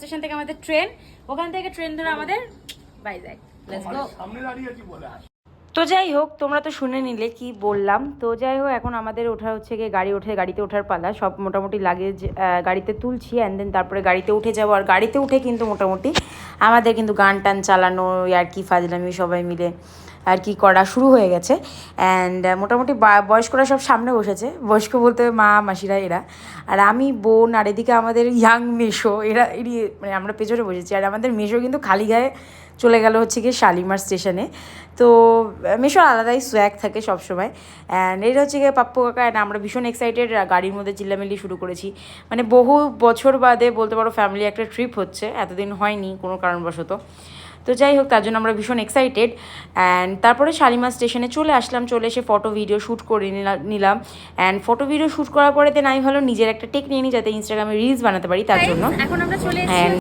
Station থেকে আমাদের train, ওখান থেকে ট্রেন ধরে আমাদের ভাইজ্যাগ। Let's go. তো যাই হোক, তোমরা তো শুনে নিলে কি বললাম। তো যাই হোক, এখন আমাদের ওঠা হচ্ছে গিয়ে গাড়িতে ওঠার পালা। সব মোটামুটি লাগেজ গাড়িতে তুলছি, অ্যান্ড দেন তারপরে গাড়িতে উঠে যাবো। আর গাড়িতে উঠে কিন্তু মোটামুটি আমাদের কিন্তু গান টান চালানো আর কি ফাজলামি সবাই মিলে আর কি করা শুরু হয়ে গেছে। অ্যান্ড মোটামুটি বয়স্করা সব সামনে বসেছে, বয়স্ক বলতে মা মাসিরা এরা, আর আমি বোন, আর এদিকে আমাদের ইয়াং মেশো এরই মানে আমরা পেছনে বসেছি। আর আমাদের মেশো কিন্তু খালি গায়ে চলে গেল হচ্ছে গিয়ে শালিমার স্টেশনে। তো মেশোর আলাদাই সোয়াগ থাকে সবসময়। অ্যান্ড এটা হচ্ছে গিয়ে পাপ্পু কাকা, অ্যান্ড আমরা ভীষণ এক্সাইটেড। গাড়ির মধ্যে চিল্লামিল্লি শুরু করেছি, মানে বহু বছর বাদে বলতে পারো ফ্যামিলি একটা ট্রিপ হচ্ছে, এতদিন হয়নি কোনো কারণবশত। তো যাই হোক, তার জন্য আমরা ভীষণ এক্সাইটেড। অ্যান্ড তারপরে শালিমার স্টেশনে চলে আসলাম, চলে এসে ফটো ভিডিও শ্যুট করে নিলাম। অ্যান্ড ফটো ভিডিও শ্যুট করার পরে দেন আমি ভালো নিজের একটা টেক নিয়ে নিই, যাতে ইনস্টাগ্রামে রিলস বানাতে পারি, তার জন্য। এখন আমরা চলে এসেছি